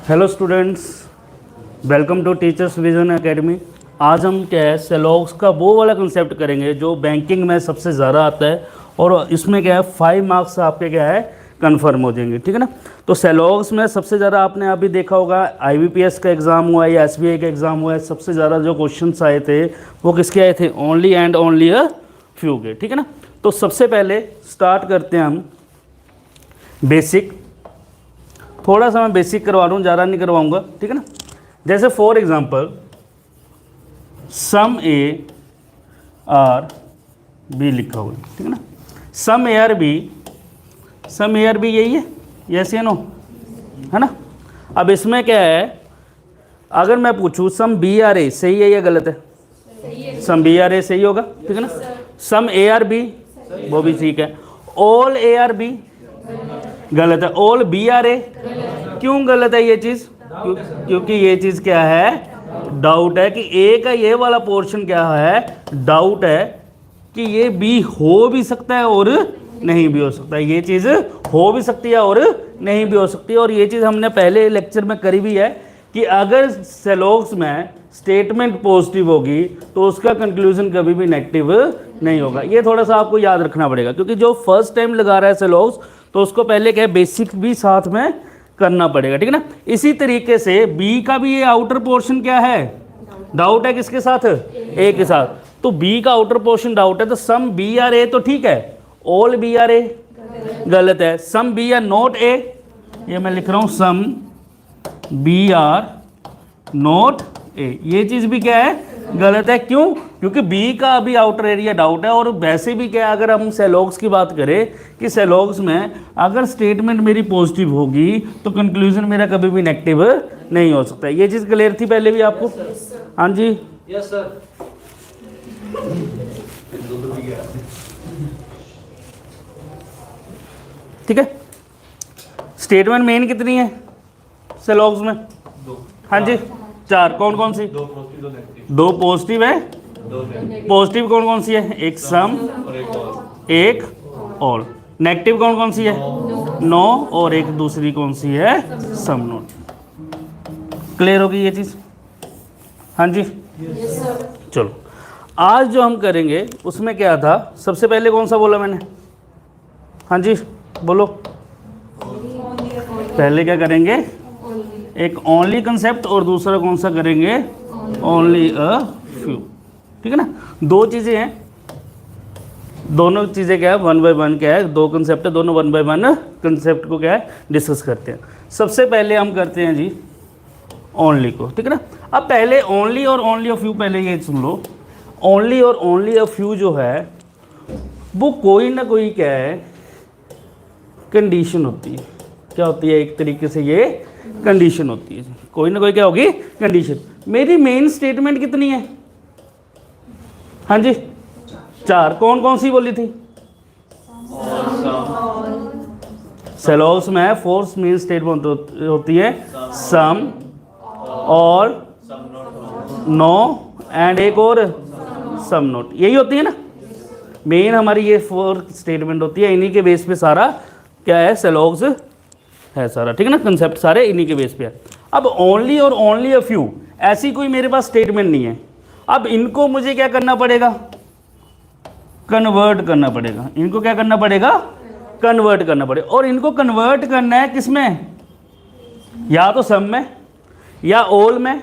Hello students, welcome to Teachers Vision Academy. आज हम क्या है सेलॉग्स का वो वाला कंसेप्ट करेंगे जो बैंकिंग में सबसे ज़्यादा आता है और इसमें क्या है 5 मार्क्स आपके क्या है कंफर्म हो जाएंगे, ठीक है ना। तो सेलॉग्स में सबसे ज़्यादा आपने अभी देखा होगा आईबीपीएस का एग्ज़ाम हुआ है या एसबीआई का एग्ज़ाम हुआ है, सबसे ज़्यादा जो क्वेश्चंस आए थे वो किसके आए थे? Only and only a few के, ठीक है ना। तो सबसे पहले स्टार्ट करते हैं हम बेसिक। थोड़ा सा मैं बेसिक करवा रहा हूँ, ज़्यादा नहीं करवाऊँगा, ठीक है ना। जैसे for example some A are B लिखा हुआ है, ठीक है ना। सम ए आर बी यही है, यस या नो, है ना। अब इसमें क्या है, अगर मैं पूछूँ सम बी आर ए सही है या गलत है? सम बी आर ए सही होगा, ठीक है ना। सम ए आर बी वो भी ठीक है। ऑल ए आर बी गलत है। ऑल बी आर ए क्यों गलत है ये चीज़? क्योंकि ये चीज़ क्या है, डाउट है कि ए का ये वाला पोर्शन क्या है, डाउट है कि ये बी हो भी सकता है और नहीं भी हो सकता है। ये चीज़ हो भी सकती है और नहीं भी हो सकती है। और ये चीज़ हमने पहले लेक्चर में करी भी है कि अगर सेलॉग्स में स्टेटमेंट पॉजिटिव होगी तो उसका कंक्लूजन कभी भी नेगेटिव नहीं होगा। ये थोड़ा सा आपको याद रखना पड़ेगा, क्योंकि जो फर्स्ट टाइम लगा रहा है सेलॉग्स तो उसको पहले क्या है बेसिक भी साथ में करना पड़ेगा, ठीक है ना। इसी तरीके से बी का भी ये आउटर पोर्शन क्या है, डाउट है किसके साथ? ए के साथ। तो बी का आउटर पोर्शन डाउट है, तो सम बी आर ए तो ठीक है, ऑल बी आर ए गलत है। Some B are not A, ये मैं लिख रहा हूं some B are not A, ये चीज भी क्या है गलत है। क्यों? क्योंकि बी का अभी आउटर एरिया डाउट है। और वैसे भी क्या है, अगर हम सेलॉग्स की बात करें कि सेलॉग्स में अगर स्टेटमेंट मेरी पॉजिटिव होगी तो कंक्लूजन मेरा कभी भी नेगेटिव नहीं हो सकता। ये चीज़ क्लियर थी पहले भी आपको? हाँ जी, यस सर। ठीक है। स्टेटमेंट मेन कितनी है सेलॉग्स में? हाँ जी, 4। कौन कौन सी? 2 पॉजिटिव है। पॉजिटिव कौन कौन सी है? एक सम एक ऑल। नेगेटिव कौन कौन सी है? नो। और एक दूसरी कौन सी है? सम नोट। क्लियर होगी ये चीज? हाँ जी, चलो आज जो हम करेंगे उसमें क्या था, सबसे पहले कौन सा बोला मैंने? हाँ जी बोलो। पहले क्या करेंगे, एक ओनली कंसेप्ट और दूसरा कौन सा करेंगे, ओनली अ फ्यू, ठीक है ना। 2 चीज़ें हैं, दोनों चीज़ें क्या है, 1 बाय 1 क्या है, 2 कंसेप्ट है, दोनों 1 बाय 1 कंसेप्ट को क्या है डिस्कस करते हैं। सबसे पहले हम करते हैं जी ओनली को, ठीक है ना। अब पहले ओनली और ओनली अ फ्यू, पहले ये सुन लो। ओनली और ओनली अ फ्यू जो है वो कोई ना कोई क्या है कंडीशन होती है। क्या होती है? एक तरीके से ये कंडीशन होती है, कोई ना कोई क्या होगी कंडीशन। मेरी मेन स्टेटमेंट कितनी है? हाँ जी 4। कौन कौन सी बोली थी? सेलॉग्स में 4 मेन स्टेटमेंट होती है, सम, ऑल, नो एंड एक और सम नोट। यही होती है ना मेन हमारी ये 4 स्टेटमेंट होती है। इन्हीं के बेस पे सारा क्या है सेलॉग्स है सारा, ठीक है ना। कंसेप्ट सारे इन्हीं के बेस पे है। अब ओनली और ओनली अ फ्यू, ऐसी कोई मेरे पास स्टेटमेंट नहीं है। अब इनको मुझे क्या करना पड़ेगा, कन्वर्ट करना पड़ेगा। इनको क्या करना पड़ेगा, कन्वर्ट करना पड़ेगा। और इनको कन्वर्ट करना है किसमें? या तो सम में, या ऑल में,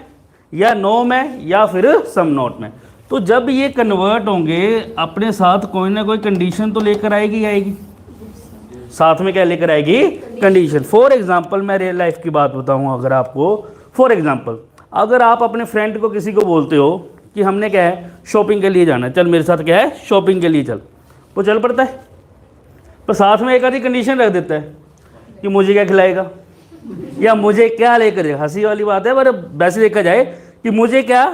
या नो में, या फिर सम नोट में। तो जब ये कन्वर्ट होंगे अपने साथ कोई ना कोई कंडीशन तो लेकर आएगी। साथ में क्या लेकर आएगी? कंडीशन। फॉर एग्जाम्पल मैं रियल लाइफ की बात बताऊँ अगर आपको। फॉर एग्जाम्पल अगर आप अपने फ्रेंड को किसी को बोलते हो कि हमने क्या है शॉपिंग के लिए जाना है, चल मेरे साथ क्या है शॉपिंग के लिए चल, वो चल पड़ता है। पर साथ में एक आधी कंडीशन रख देता है कि मुझे क्या खिलाएगा या मुझे क्या लेकर जाएगा। हंसी वाली बात है, पर वैसे देखा जाए कि मुझे क्या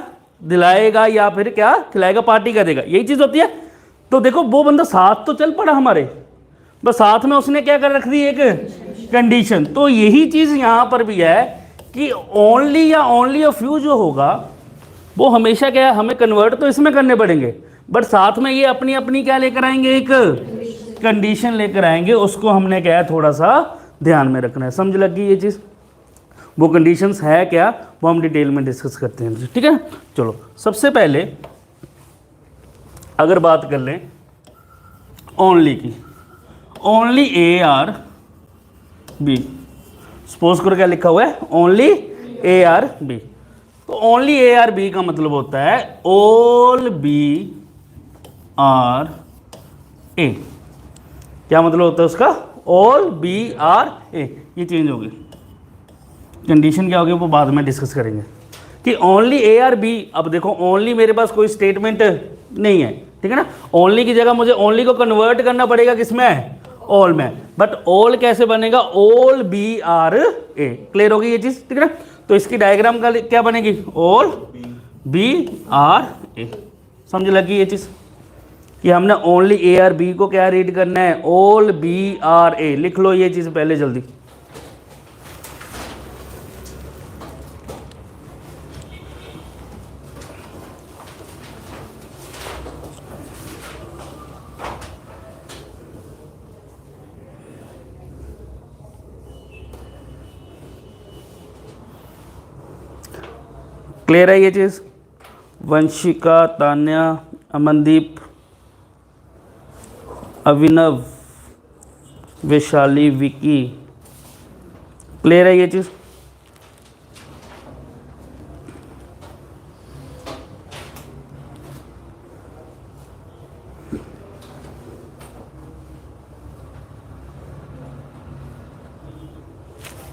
दिलाएगा या फिर क्या खिलाएगा, पार्टी करेगा, यही चीज़ होती है। तो देखो वो बंदा साथ तो चल पड़ा हमारे, बस साथ में उसने क्या कर रख दी, एक कंडीशन। तो यही चीज़ यहाँ पर भी है कि ओनली या ओनली अ फ्यू जो होगा वो हमेशा क्या है, हमें कन्वर्ट तो इसमें करने पड़ेंगे, बट साथ में ये अपनी अपनी क्या लेकर आएंगे, एक कंडीशन लेकर आएंगे। उसको हमने क्या है थोड़ा सा ध्यान में रखना है। समझ लग गई ये चीज़? वो कंडीशंस है क्या वो हम डिटेल में डिस्कस करते हैं, ठीक है। चलो सबसे पहले अगर बात कर लें ओनली की, only A are B, suppose करो क्या लिखा हुआ है ओनली ए आर बी, तो ओनली ए आर बी का मतलब होता है ऑल बी आर ए। क्या मतलब होता है उसका, ऑल बी आर ए। ये चेंज होगी, कंडीशन क्या होगी वो बाद में डिस्कस करेंगे कि ओनली ए आर बी। अब देखो ओनली मेरे पास कोई स्टेटमेंट नहीं है, ठीक है ना, ओनली की जगह मुझे ओनली को कन्वर्ट करना पड़ेगा किसमें, ऑल में, बट ऑल कैसे बनेगा, all B are A. Clear होगी ये चीज, ठीक है ना। तो इसकी डायग्राम का क्या बनेगी, ऑल बी आर ए। समझ लगी ये चीज कि हमने ओनली ए आर बी को क्या रीड करना है, ऑल बी आर ए। लिख लो ये चीज पहले जल्दी। क्लियर है ये चीज़, वंशिका, तान्या, अमनदीप, अभिनव, वैशाली, विकी, क्लियर है ये चीज़।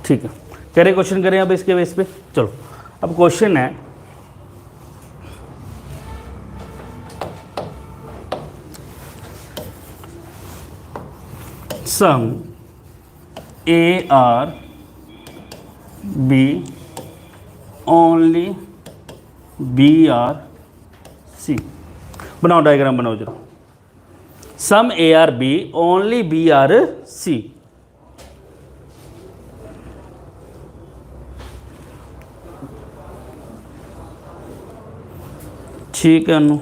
ठीक है, कह रहे क्वेश्चन करें अब इसके बेस पे। चलो अब क्वेश्चन है, some A are B only B are C. बनाओ डायग्राम बनाओ जरा, some A are B only B are C. ठीक है अनु,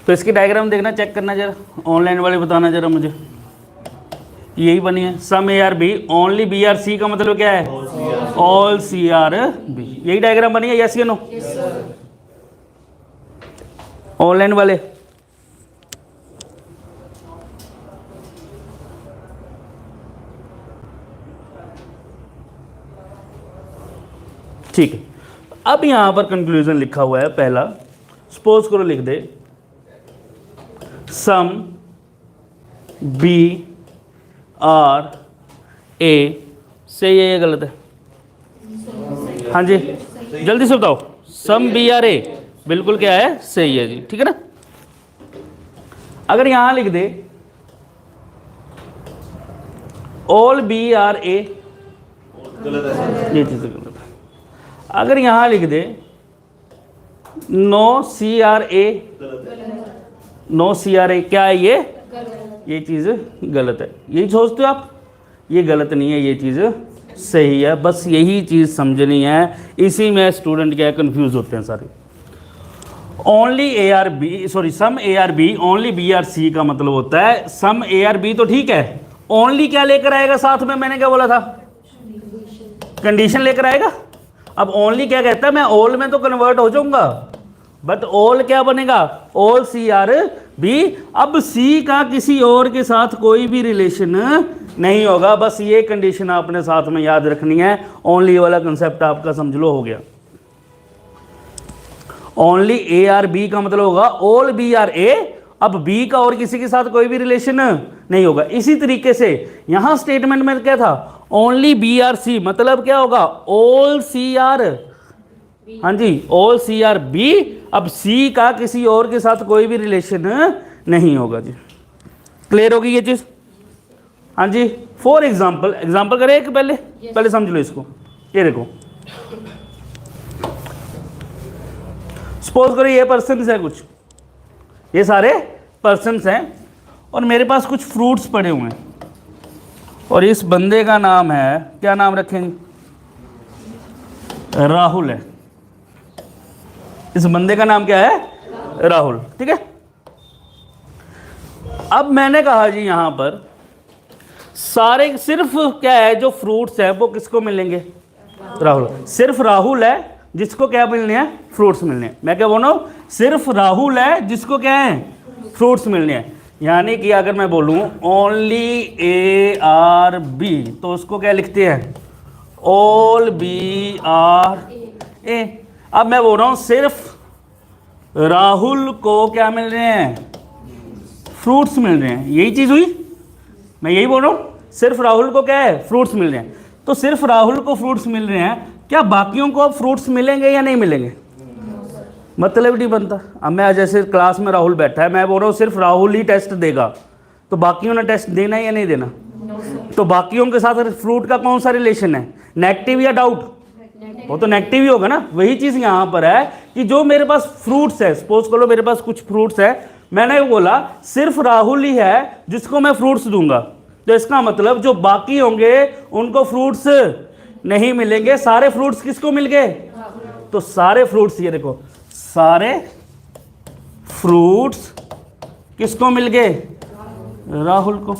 तो इसकी डायग्राम देखना, चेक करना जरा, ऑनलाइन वाले बताना जरा मुझे। यही बनी है some A are B only B are C का मतलब क्या है, ऑल सी आर बी। यही डायग्राम बनी है, यस या नो, ऑनलाइन वाले। ठीक है, अब यहां पर कंक्लूजन लिखा हुआ है पहला, सपोज करो लिख दे सम बी आर ए, सही है ये गलत है, हाँ जी जल्दी से बताओ, सम बी आर ए बिल्कुल क्या है, सही है जी, ठीक है ना। अगर यहां लिख दे ऑल बी आर ए, ये चीज गलत है। अगर यहां लिख दे no C are A, no C are A, क्या है ये चीज़ गलत है। यही सोचते हो आप, ये गलत नहीं है, ये चीज़ सही है, बस यही चीज़ समझनी है। इसी में स्टूडेंट क्या कंफ्यूज होते हैं सारे। Only A are B, sorry some A are B only B are C का मतलब होता है सम ए आर बी तो ठीक है, ओनली क्या लेकर आएगा साथ में, मैंने क्या बोला था, कंडीशन लेकर आएगा। अब ओनली क्या कहता है, मैं ऑल में तो कन्वर्ट हो जाऊंगा, बट ऑल क्या बनेगा, ऑल सी आर बी। अब सी का किसी और के साथ कोई भी रिलेशन नहीं होगा, बस ये कंडीशन आपने साथ में याद रखनी है। ओनली वाला कंसेप्ट आपका समझ लो हो गया। ओनली ए आर बी का मतलब होगा ऑल बी आर ए। अब बी का और किसी के साथ कोई भी रिलेशन नहीं होगा। इसी तरीके से यहां स्टेटमेंट में क्या था, ओनली बी आर सी, मतलब क्या होगा, ऑल सी आर, हाँ जी ऑल सी आर बी। अब सी का किसी और के साथ कोई भी रिलेशन नहीं होगा जी। क्लियर होगी ये चीज, हाँ जी। फॉर एग्जाम्पल, एग्जाम्पल करें एक, पहले समझ लो इसको। ये देखो, सपोज करो ये पर्सन्स है कुछ, ये सारे पर्सन्स हैं और मेरे पास कुछ फ्रूट्स पड़े हुए हैं और इस बंदे का नाम है, क्या नाम रखेंगे, राहुल है। इस बंदे का नाम क्या है, राहुल, ठीक है। अब मैंने कहा जी यहां पर सारे सिर्फ क्या है जो फ्रूट्स है वो किसको मिलेंगे? राहुल। सिर्फ राहुल है जिसको क्या मिलने हैं? फ्रूट्स मिलने हैं। मैं क्या बोल रहा हूँ? सिर्फ राहुल है जिसको क्या है? फ्रूट्स मिलने हैं। यानी कि अगर मैं बोलूँ ओनली ए आर बी तो उसको क्या लिखते हैं? ऑल बी आर ए। अब मैं बोल रहा हूँ सिर्फ राहुल को क्या मिल रहे हैं? फ्रूट्स मिल रहे हैं। यही चीज़ हुई, मैं यही बोल रहा हूँ। सिर्फ राहुल को क्या है? फ्रूट्स मिल रहे हैं। तो सिर्फ राहुल को फ्रूट्स मिल रहे हैं, क्या बाकियों को अब फ्रूट्स मिलेंगे या नहीं मिलेंगे? मतलब नहीं बनता। अब मैं जैसे क्लास में राहुल बैठा है, मैं बोल रहा हूँ सिर्फ राहुल ही टेस्ट देगा, तो बाकियों ने टेस्ट देना है या नहीं देना? तो बाकियों के साथ फ्रूट का कौन सा रिलेशन है? नेगेटिव या डाउट? वो तो नेगेटिव ही होगा ना। वही चीज़ यहाँ पर है कि जो मेरे पास फ्रूट्स है, सपोज करो मेरे पास कुछ फ्रूट्स है, मैंने बोला सिर्फ राहुल ही है जिसको मैं फ्रूट्स दूंगा, तो इसका मतलब जो बाकी होंगे उनको फ्रूट्स नहीं मिलेंगे। सारे फ्रूट्स किसको मिल गए? तो सारे फ्रूट्स, ये देखो, सारे फ्रूट्स किसको मिल गए? राहुल को।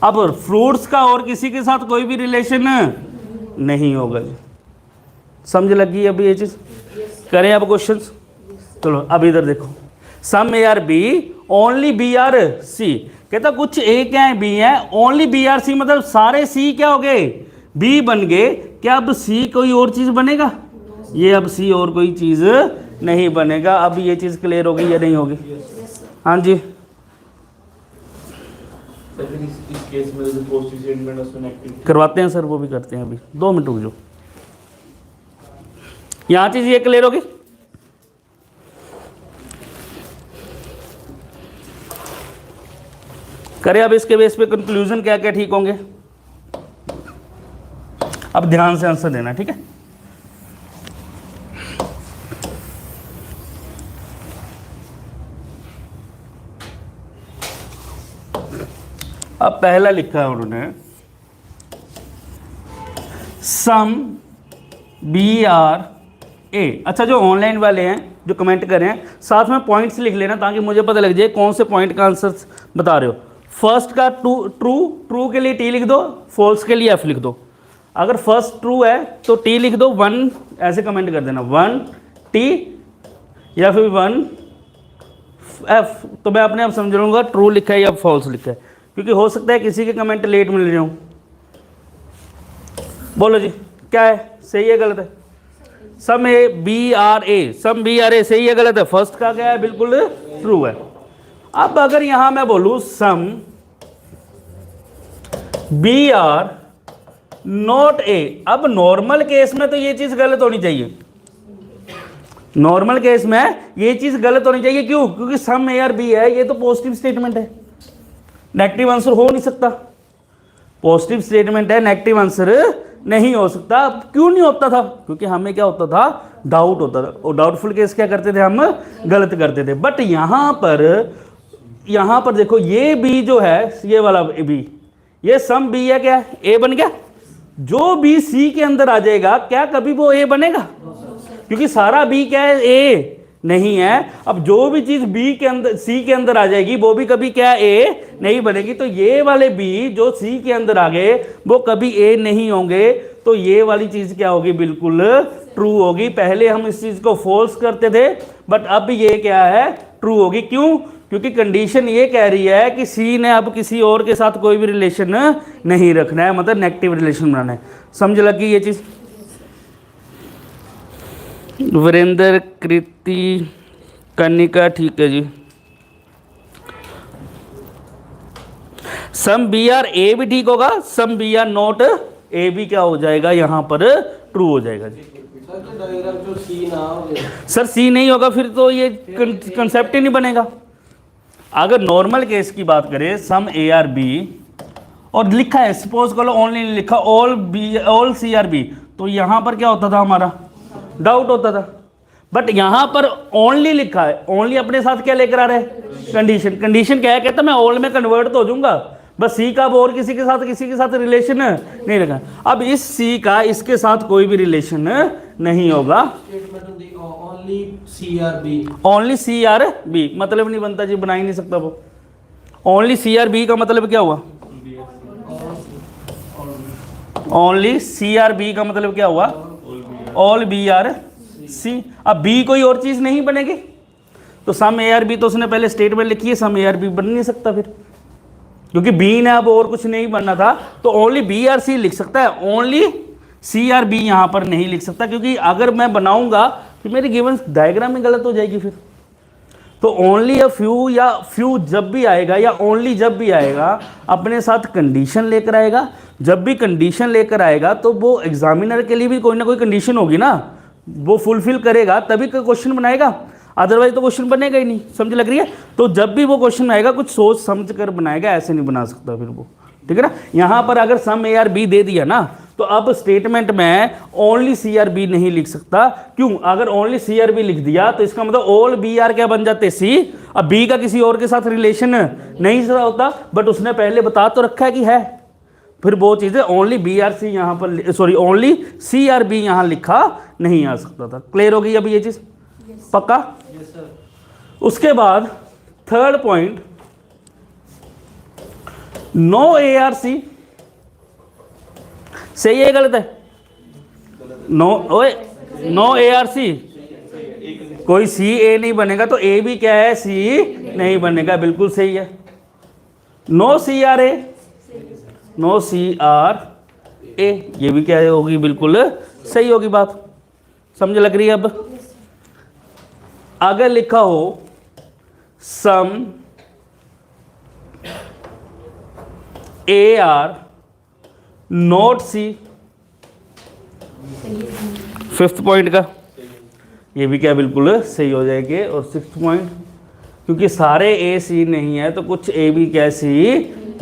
अब फ्रूट्स का और किसी के साथ कोई भी रिलेशन नहीं होगा। समझ लगी अभी ये चीज? करें अब क्वेश्चंस। चलो अब इधर देखो, some A are B only B are C. कहता कुछ ए क्या है? बी है, ओनली बी आर सी, मतलब सारे सी क्या हो गए? बी बन गए। क्या अब सी कोई और चीज बनेगा? ये अब सी और कोई चीज नहीं बनेगा। अब ये चीज क्लियर होगी या नहीं होगी? हाँ जी। इस केस में जो पॉजिटिव स्टेटमेंट उसमें नेगेटिव करवाते हैं सर, वो भी करते हैं। अभी 2 मिनट रुक जाओ। यहाँ चीज ये क्लियर होगी? करें अब इसके बेस पे कंक्लूजन क्या क्या ठीक होंगे? अब ध्यान से आंसर देना, ठीक है? अब पहला लिखा है उन्होंने सम बी आर ए। अच्छा, जो ऑनलाइन वाले हैं जो कमेंट कर रहे हैं, साथ में पॉइंट्स लिख लेना ताकि मुझे पता लग जाए कौन से पॉइंट का आंसर बता रहे हो। फर्स्ट का ट्रू के लिए टी लिख दो, फॉल्स के लिए एफ लिख दो। अगर फर्स्ट ट्रू है तो टी लिख दो, 1 ऐसे कमेंट कर देना, 1 टी या फिर 1 एफ। तो मैं अपने आप समझ लूँगा ट्रू लिखा है या फॉल्स लिखा है, क्योंकि हो सकता है किसी के कमेंट लेट मिल रहे हो। बोलो जी, क्या है? सही है गलत है? Some A B are A, some B are A सही है गलत है? फर्स्ट का क्या है? बिल्कुल ट्रू है। अब अगर यहां मैं बोलूं some B are not A, अब नॉर्मल केस में तो ये चीज गलत होनी चाहिए। नॉर्मल केस में ये चीज गलत होनी चाहिए। क्यों? क्योंकि सम ए आर बी है, ये तो पॉजिटिव स्टेटमेंट है, नेगेटिव आंसर हो नहीं सकता। पॉजिटिव स्टेटमेंट है, नेगेटिव आंसर नहीं हो सकता। क्यों नहीं होता था? क्योंकि हमें क्या होता था? डाउट होता था, और डाउटफुल केस क्या करते थे? हम गलत करते थे। बट यहां पर देखो, ये बी जो है, ये वाला बी, ये सम बी है, क्या ए बन गया? जो बी सी के अंदर आ जाएगा, क्या कभी वो ए बनेगा? क्योंकि सारा बी क्या है? ए नहीं है। अब जो भी चीज बी के अंदर सी के अंदर आ जाएगी, वो भी कभी क्या ए नहीं बनेगी। तो ये वाले बी जो सी के अंदर आ गए वो कभी ए नहीं होंगे। तो ये वाली चीज क्या होगी? बिल्कुल ट्रू होगी। पहले हम इस चीज को फॉल्स करते थे, बट अब ये क्या है? ट्रू होगी। क्यों? क्योंकि कंडीशन ये कह रही है कि सी ने अब किसी और के साथ कोई भी रिलेशन नहीं रखना है, मतलब नेगेटिव रिलेशन बनाना है। समझ लगी ये चीज? वीरेंद्र, कृति, कनिका, ठीक है जी। सम बी आर ए भी ठीक होगा, some B are not A भी क्या हो जाएगा? यहां पर ट्रू हो जाएगा जी। सर सी नहीं होगा फिर तो ये कंसेप्ट ही नहीं बनेगा। अगर नॉर्मल केस की बात करें, सम ए आर बी और लिखा है, सपोज करो ओनली लिखा ऑल सी आर बी, तो यहां पर क्या होता था? हमारा डाउट होता था। बट यहां पर ओनली लिखा है, ओनली अपने साथ क्या लेकर आ रहे हैं? कंडीशन। कंडीशन क्या है? कहता मैं ऑल में कन्वर्ट तो हो जाऊंगा, बस सी का और किसी के साथ रिलेशन नहीं रखा। अब इस सी का इसके साथ कोई भी रिलेशन नहीं होगा। ओनली सी आर बी मतलब नहीं बनता जी, बना ही नहीं सकता वो। ओनली सी आर बी का मतलब क्या हुआ? ओनली सी आर बी का मतलब क्या हुआ, ऑल बी आर सी। अब बी कोई और चीज नहीं बनेगी, तो सम ए आर बी तो उसने पहले स्टेटमेंट लिखी है, सम ए आर बी बन नहीं सकता फिर, क्योंकि बी ने अब और कुछ नहीं बनना था, तो ओनली बी आर सी लिख सकता है, ओनली सी आर बी यहां पर नहीं लिख सकता, क्योंकि अगर मैं बनाऊंगा तो मेरी गिवन डायग्राम में गलत हो जाएगी फिर। तो ओनली या फ्यू, या फ्यू जब भी आएगा या ओनली जब भी आएगा अपने साथ कंडीशन लेकर आएगा। जब भी कंडीशन लेकर आएगा तो वो एग्जामिनर के लिए भी कोई ना कोई कंडीशन होगी ना, वो फुलफिल करेगा तभी कोई क्वेश्चन बनाएगा, अदरवाइज तो क्वेश्चन बनेगा ही नहीं। समझ लग रही है? तो जब भी वो क्वेश्चन आएगा कुछ सोच समझ कर बनाएगा, ऐसे नहीं बना सकता फिर वो, ठीक है ना। यहां पर अगर सम ए आर बी दे दिया ना, तो अब स्टेटमेंट में ओनली सी आर बी नहीं लिख सकता। क्यों? अगर ओनली सी आर बी लिख दिया तो इसका मतलब ऑल बी आर क्या बन जाते, सी। अब बी का किसी और के साथ रिलेशन नहीं होता, बट उसने पहले बता तो रखा है कि है, फिर वो चीजें ओनली बी आर सी यहां पर, sorry only C are B यहां लिखा नहीं आ सकता था। क्लियर हो गई अब ये चीज? पक्का? उसके बाद third point, no A are C, सही है गलत है? नो, ओए नो ए आर सी, कोई सी ए नहीं बनेगा तो ए भी क्या है, सी नहीं बनेगा, बिल्कुल सही है। No C are A, no C are A, ये भी क्या होगी, बिल्कुल सही होगी बात। समझ लग रही है अब? अगर लिखा हो some A are not C, fifth point का ये भी क्या बिल्कुल सही हो जाएगी। और सिक्स्थ पॉइंट, क्योंकि सारे ए सी नहीं है तो कुछ ए भी क्या सी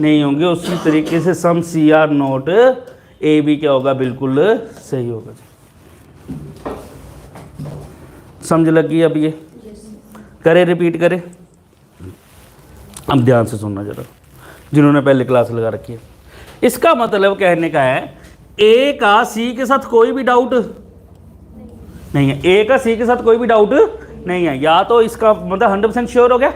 नहीं होंगे, उसी तरीके से सम सी आर नोट ए भी क्या होगा, बिल्कुल सही होगा। समझ लगी अब ये? करे रिपीट करे? अब ध्यान से सुनना जरा, जिन्होंने पहले क्लास लगा रखी है। इसका मतलब कहने का है ए का सी के साथ कोई भी डाउट नहीं है, ए का सी के साथ कोई भी डाउट नहीं है। या तो इसका मतलब 100% श्योर हो गया,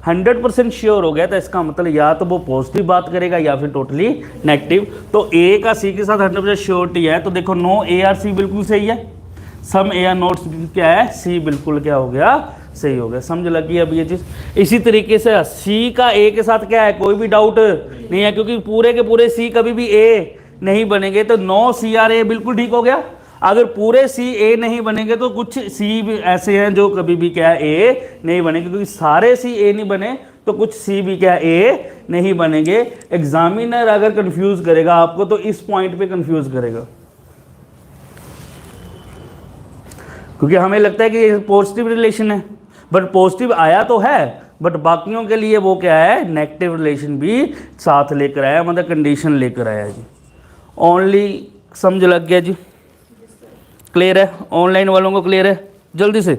100% श्योर हो गया, तो इसका मतलब या तो वो पॉजिटिव बात करेगा या फिर टोटली नेगेटिव। तो ए का सी के साथ 100% श्योरिटी है, तो देखो नो ए आर सी बिल्कुल सही है, सम ए आर नोट क्या है, सी बिल्कुल क्या हो गया, सही हो गया। समझ लगी अब ये चीज? इसी तरीके से सी का ए के साथ क्या है, कोई भी डाउट नहीं है, क्योंकि पूरे के पूरे सी कभी भी ए नहीं बनेंगे, तो नो सी आर ए बिल्कुल ठीक हो गया। अगर पूरे सी ए नहीं बनेंगे तो कुछ सी भी ऐसे हैं जो कभी भी क्या ए नहीं बनेंगे, क्योंकि सारे सी ए नहीं बने तो कुछ सी भी क्या ए नहीं बनेंगे। एग्जामिनर अगर कंफ्यूज करेगा आपको तो इस पॉइंट पे कंफ्यूज करेगा, क्योंकि हमें लगता है कि ये पॉजिटिव रिलेशन है, बट पॉजिटिव आया तो है, बट बाकियों के लिए वो क्या है, नेगेटिव रिलेशन भी साथ लेकर आया, मतलब कंडीशन लेकर आया जी। ओनली समझ लग गया जी? क्लियर है? ऑनलाइन वालों को क्लियर है? जल्दी से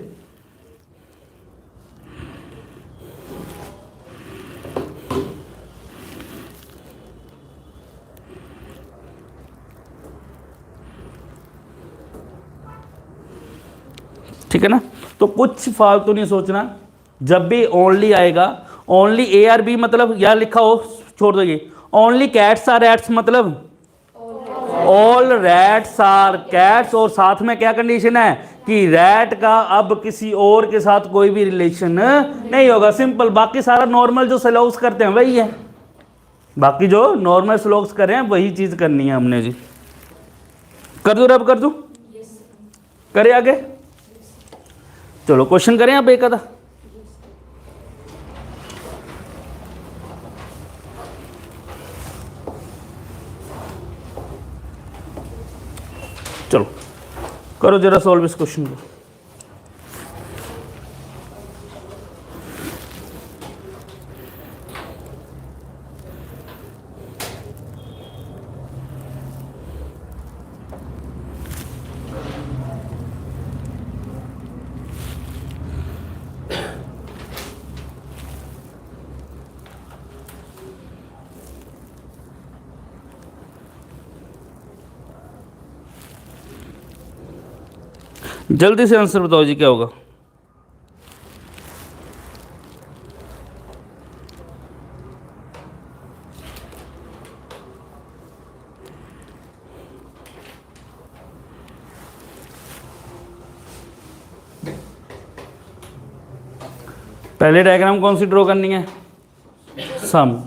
ठीक है ना। तो कुछ फालतू नहीं सोचना, जब भी ओनली आएगा, ओनली ए आर बी मतलब या लिखा हो, छोड़ दो ये, ओनली कैट्स आर रैट्स मतलब ऑल रैट्स आर कैट्स, और साथ में क्या कंडीशन है कि रैट का अब किसी और के साथ कोई भी रिलेशन नहीं होगा। सिंपल, बाकी सारा नॉर्मल जो स्लोक्स करते हैं वही है, बाकी जो नॉर्मल स्लोक्स कर रहे हैं वही चीज करनी है हमने जी। कर दूं रब, कर दूं? करें आगे? चलो क्वेश्चन करें आप एक आधा। चलो करो जरा सॉल्व इस क्वेश्चन को। जल्दी से आंसर बताओ जी, क्या होगा? पहले डायग्राम कौन सी ड्रॉ करनी है? सम।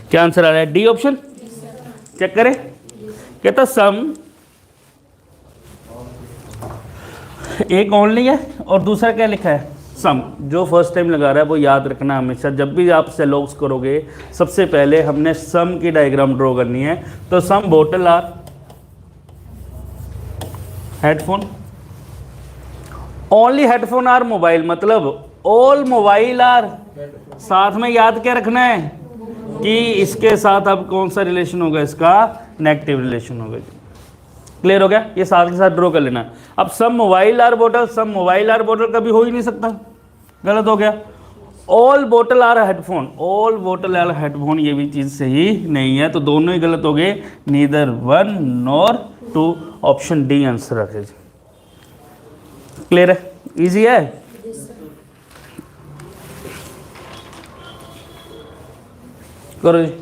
क्या आंसर आ रहा है? D option. चेक करें। कहता सम एक ओनली है और दूसरा क्या लिखा है? सम। जो फर्स्ट टाइम लगा रहा है वो याद रखना हमेशा, जब भी आप सेलॉक्स करोगे सबसे पहले हमने सम की डायग्राम ड्रॉ करनी है। तो सम बोतल are headphone, only headphone are mobile, मतलब ऑल मोबाइल आर। साथ में याद क्या रखना है कि इसके साथ अब कौन सा रिलेशन होगा? इसका नेगेटिव रिलेशन होगा। क्लियर हो गया? ये साथ के साथ ड्रॉ कर लेना। अब सम मोबाइल आर बोतल, सम मोबाइल आर बोतल कभी हो ही नहीं सकता, गलत हो गया। ऑल बोतल आर हेडफोन, ऑल बोतल आर हेडफोन, ये भी चीज़ सही नहीं है, तो दोनों ही गलत हो गए। Neither one nor two, option D answer रखे। क्लियर है? इजी है? करो जी।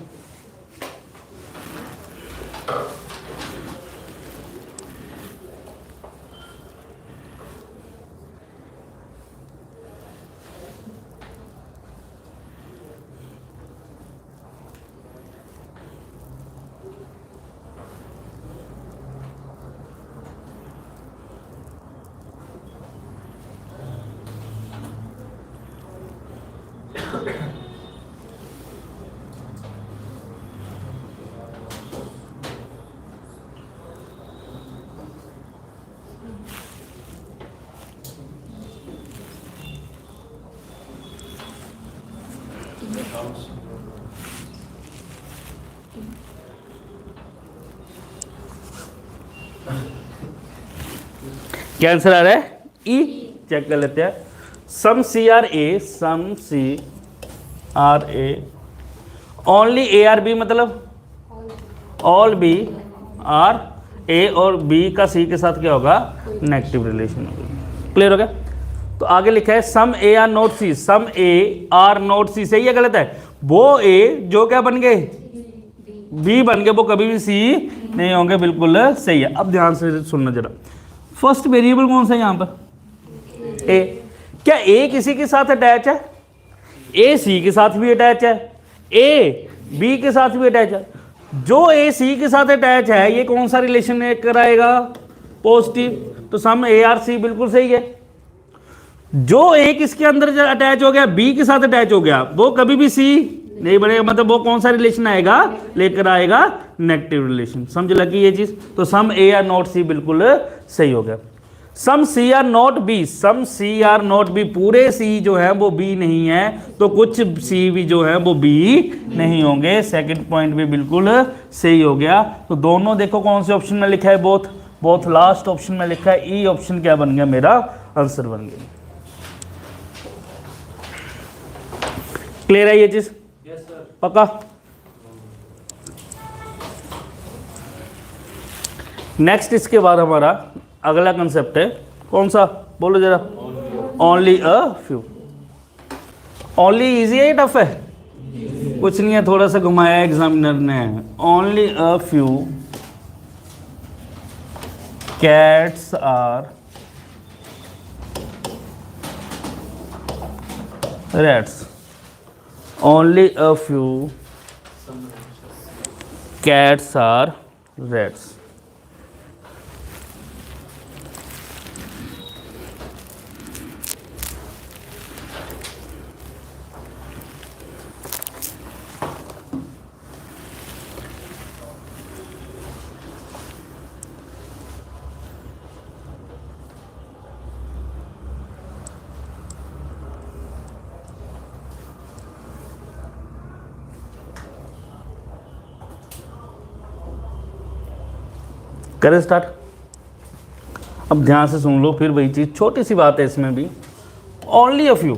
क्या आंसर आ रहा है? ई। चेक कर लेते हैं। Some C are A, some C are A, only A are B, मतलब ऑल बी आर ए और बी का सी के साथ क्या होगा? नेगेटिव रिलेशन होगा। क्लियर हो गया? तो आगे लिखा है some A are not C, some A are not C, सही है गलत है? वो ए जो क्या बन गए? बी बन गए, वो कभी भी सी नहीं होंगे। बिल्कुल सही है। अब ध्यान से सुनना जरा, फर्स्ट वेरिएबल कौन सा है यहाँ पर? ए। क्या ए किसी के साथ अटैच है? ए सी के साथ भी अटैच है, ए बी के साथ भी अटैच है। जो ए सी के साथ अटैच है ये कौन सा रिलेशन कराएगा? पॉजिटिव। तो सम ए आर सी बिल्कुल सही है। जो ए किसके अंदर अटैच हो गया? बी के साथ अटैच हो गया, वो कभी भी सी नहीं बनेगा, मतलब वो कौन सा रिलेशन आएगा? लेकर आएगा नेगेटिव रिलेशन। समझ लगी ये चीज? तो सम ए आर नॉट सी बिल्कुल सही हो गया। Some C are not B, some C are not B, पूरे सी जो है वो बी नहीं है, तो कुछ सी भी जो है वो बी नहीं होंगे। सेकंड पॉइंट भी बिल्कुल सही हो गया। तो दोनों देखो कौन से ऑप्शन में लिखा है? बोथ। बोथ लास्ट ऑप्शन में लिखा है। ई ऑप्शन क्या बन गया? मेरा आंसर बन गया। क्लियर है ये चीज? पक्का? नेक्स्ट इसके बाद हमारा अगला कंसेप्ट है कौन सा? बोलो जरा। Only a few. Only easy है, टफ है? कुछ नहीं है, थोड़ा सा घुमाया एग्जामिनर ने। Only a few cats are rats. Only a few cats are rats. करें स्टार्ट? अब ध्यान से सुन लो, फिर वही चीज, छोटी सी बात है इसमें भी। ओनली अ फ्यू,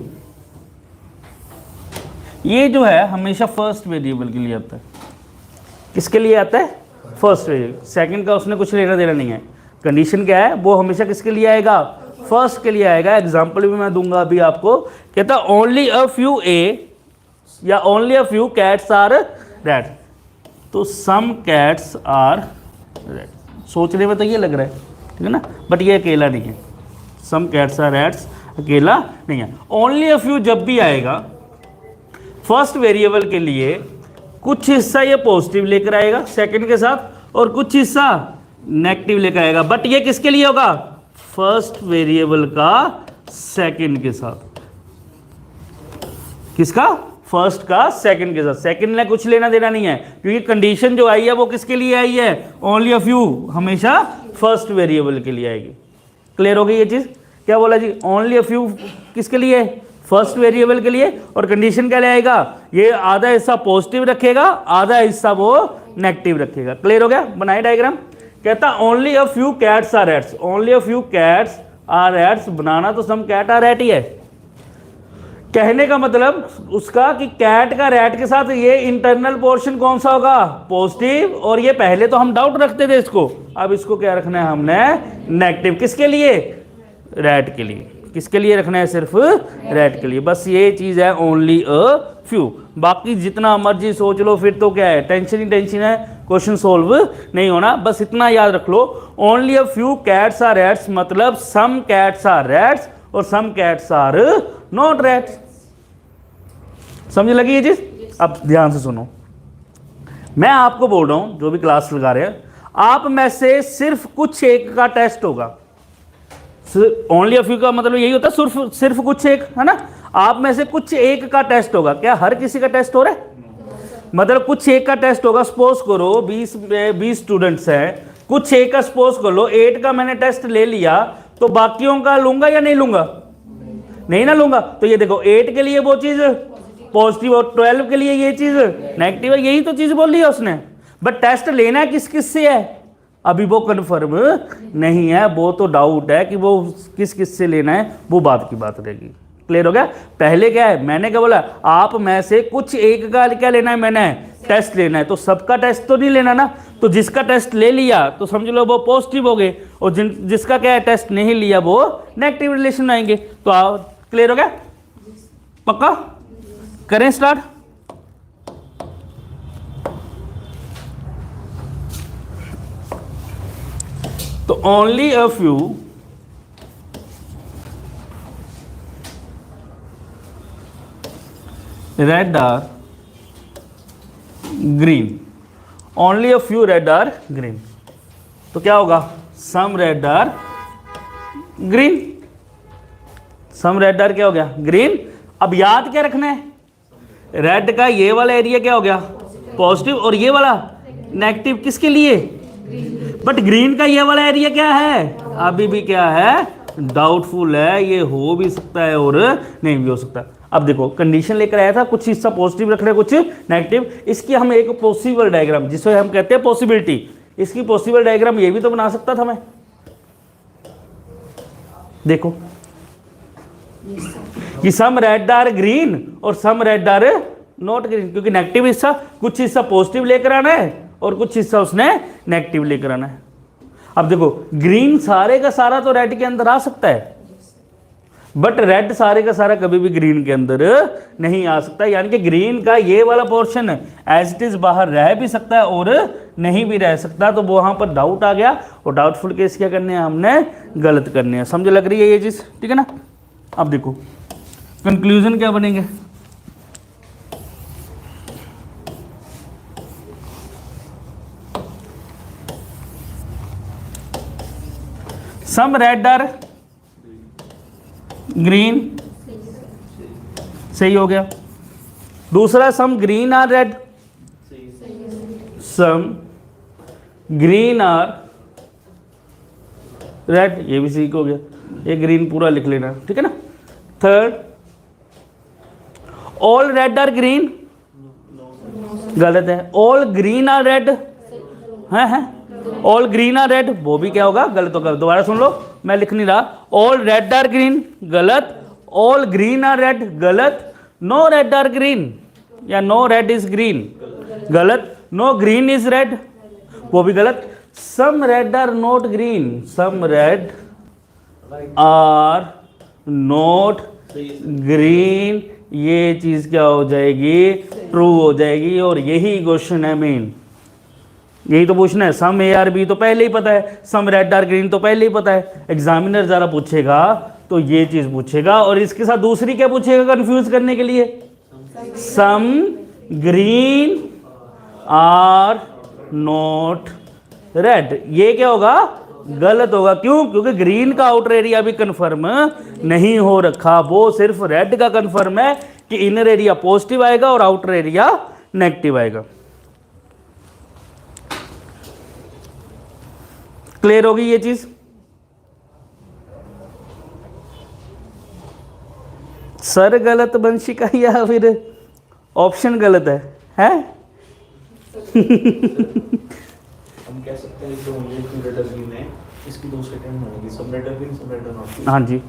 ये जो है हमेशा फर्स्ट वेरिएबल के लिए आता है। किसके लिए आता है? First variable. सेकंड का उसने कुछ लेना देना नहीं है। कंडीशन क्या है, वो हमेशा किसके लिए आएगा, फर्स्ट के लिए आएगा। एग्जाम्पल भी मैं दूंगा अभी आपको, कहता ओनली अ फ्यू ए या only a few cats are rat, तो सम कैट्स आर रैट। सोचने में तो ये लग रहा है, ठीक है ना, बट ये अकेला नहीं है, सम कैट्स आर रैट्स अकेला नहीं है। ओनली अ फ्यू जब भी आएगा फर्स्ट वेरिएबल के लिए कुछ हिस्सा ये पॉजिटिव लेकर आएगा सेकंड के साथ, और कुछ हिस्सा नेगेटिव लेकर आएगा, बट ये किसके लिए होगा, फर्स्ट वेरिएबल का सेकंड के साथ। किसका, फर्स्ट का सेकंड के साथ। सेकंड ने कुछ लेना देना नहीं है, क्योंकि कंडीशन जो आई है वो किसके लिए आई है, ओनली अ फ्यू हमेशा फर्स्ट वेरिएबल के लिए आएगी। क्लियर हो गई ये चीज, क्या बोला जी, ओनली अ फ्यू किसके लिए, फर्स्ट वेरिएबल के लिए, और कंडीशन क्या ले आएगा, ये आधा हिस्सा पॉजिटिव रखेगा, आधा हिस्सा वो नेगेटिव रखेगा। क्लियर हो गया, बनाए डायग्राम। कहता only a few cats are rats, only a few cats are rats, बनाना तो सम कैट आर रैट ही है। कहने का मतलब उसका कि कैट का रैट के साथ ये इंटरनल पोर्शन कौन सा होगा, पॉजिटिव, और ये पहले तो हम डाउट रखते थे इसको, अब इसको क्या रखना है हमने, नेगेटिव। किसके लिए, रैट के लिए। किसके लिए रखना है, सिर्फ रैट के लिए। बस ये चीज है ओनली अ फ्यू, बाकी जितना मर्जी सोच लो फिर तो क्या है, टेंशन ही टेंशन है, क्वेश्चन सोल्व नहीं होना। बस इतना याद रख लो, only a few cats are rats मतलब सम कैट्स आर रैट्स और some cats are not rats. समझ लगी ये चीज। अब ध्यान से सुनो, मैं आपको बोल रहा हूं जो भी क्लास लगा रहे हैं, आप में से सिर्फ कुछ एक का टेस्ट होगा। ओनली अ फ्यू का मतलब यही होता है, सिर्फ कुछ एक, है ना। आप में से कुछ एक का टेस्ट होगा। क्या हर किसी का टेस्ट हो रहा है, मतलब कुछ एक का टेस्ट होगा। सपोज करो 20 स्टूडेंट्स हैं, कुछ एक का सपोज कर लो 8 का मैंने टेस्ट ले लिया, तो बाकियों का लूंगा या नहीं लूंगा, नहीं ना लूंगा। तो ये देखो 8 के लिए वो चीज पॉजिटिव और 12 के लिए ये चीज नेगेटिव है, यही तो चीज बोल ली है उसने। बट टेस्ट लेना है किस किस से है, अभी वो कन्फर्म नहीं है, वो तो डाउट है कि वो किस किस से लेना है, वो बात की बात रहेगी। क्लियर हो गया। पहले क्या है, मैंने क्या बोला, आप में से कुछ एक का क्या लेना है, मैंने टेस्ट लेना है, तो सबका टेस्ट तो नहीं लेना ना। तो जिसका टेस्ट ले लिया तो समझ लो वो पॉजिटिव हो गए, और जिसका क्या है टेस्ट नहीं लिया वो नेगेटिव रिलेशन आएंगे। तो आप क्लियर हो गया, पक्का करें स्टार्ट। तो only a few red are green, only a few red are green, तो क्या होगा, some red are green, some red are क्या हो गया, ग्रीन। अब याद क्या रखना है, रेड का ये वाला एरिया क्या हो गया, पॉजिटिव, और ये वाला नेगेटिव। किसके लिए, बट ग्रीन का ये वाला एरिया क्या है, अभी भी क्या है, डाउटफुल है, ये हो भी सकता है और नहीं भी हो सकता। अब देखो कंडीशन लेकर आया था, कुछ हिस्सा पॉजिटिव रख रहे कुछ नेगेटिव, इसकी हम एक पॉसिबल डायग्राम जिसे हम कहते हैं पॉसिबिलिटी, इसकी पॉसिबल डायग्राम ये भी तो बना सकता था मैं। देखो कि सम रेड आर ग्रीन और some red are not green, क्योंकि नेगेटिव हिस्सा कुछ हिस्सा पॉजिटिव लेकर आना है और कुछ हिस्सा उसने नेगेटिव लेकर आना है। अब देखो ग्रीन सारे का सारा तो रेड के अंदर आ सकता है, बट रेड सारे का सारा कभी भी ग्रीन के अंदर नहीं आ सकता। यानी कि ग्रीन का ये वाला पोर्शन एज इट इज बाहर रह भी सकता है और नहीं भी रह सकता। तो वहां पर डाउट आ गया, और डाउटफुल केस क्या करने हैं हमने, गलत करने हैं। समझ लग रही है ये चीज, ठीक है ना। अब देखो कंक्लूजन क्या बनेंगे, सम रेड आर ग्रीन, सही हो गया। दूसरा some green are red, some green are red, ये भी सही हो गया, ये ग्रीन पूरा लिख लेना, ठीक है ना। Third all red are green, गलत है, ऑल ग्रीन आर रेड है, ऑल ग्रीन आर रेड, वो भी क्या होगा, गलत होगा। दोबारा सुन लो, मैं लिख नहीं रहा। ऑल रेड आर ग्रीन, गलत। ऑल ग्रीन आर रेड, गलत। नो रेड आर ग्रीन या नो रेड इज ग्रीन, गलत। नो ग्रीन इज रेड, वो भी गलत। Some red are not green, some red are not green, ये चीज क्या हो जाएगी, ट्रू हो जाएगी। और यही क्वेश्चन है मेन, यही तो पूछना है। सम ए आर बी तो पहले ही पता है, सम रेड आर ग्रीन तो पहले ही पता है। एग्जामिनर जरा पूछेगा तो ये चीज पूछेगा, और इसके साथ दूसरी क्या पूछेगा कंफ्यूज करने के लिए, some green are not red. ये क्या होगा, गलत होगा। क्यों? क्योंकि ग्रीन का आउटर एरिया भी कंफर्म नहीं हो रखा, वो सिर्फ रेड का कंफर्म है कि इनर एरिया पॉजिटिव आएगा और आउटर एरिया नेगेटिव आएगा। क्लियर होगी ये चीज? सर गलत वंशिका या फिर ऑप्शन गलत है? हम कह सकते हैं जो ओनली टू रेड और ग्रीन है, इसकी दो स्टेटमेंट होंगी, सम रेड और ग्रीन, सम रेड और नॉट। हाँ जी,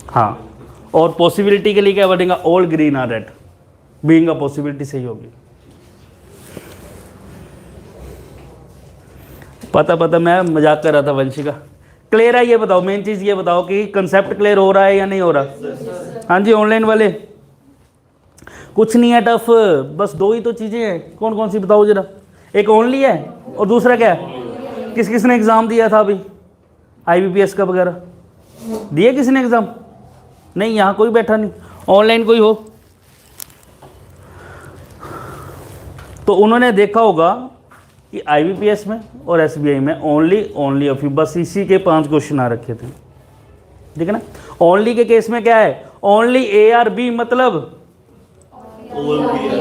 हाँ। और पॉसिबिलिटी के लिए क्या बनेगा, all green are red, being a possibility सही होगी। पता मैं मजाक कर रहा था वंशिका। क्लियर है? ये बताओ, मेन चीज ये बताओ कि कंसेप्ट क्लियर हो रहा है या नहीं हो रहा? हाँ जी, ऑनलाइन वाले कुछ नहीं है टफ, बस दो ही तो चीजें हैं। कौन कौन सी बताओ जरा। एक ओनली है और दूसरा क्या है? किस किसने एग्जाम दिया था अभी IBPS का वगैरह दिया किसने एग्जाम? नहीं, यहाँ कोई बैठा नहीं। ऑनलाइन कोई हो तो उन्होंने देखा होगा कि IBPS में और SBI में ओनली ऑफ यू, बस इसी के 5 क्वेश्चन आ रखे थे, ठीक है ना। ओनली के केस में क्या है, ओनली ARB मतलब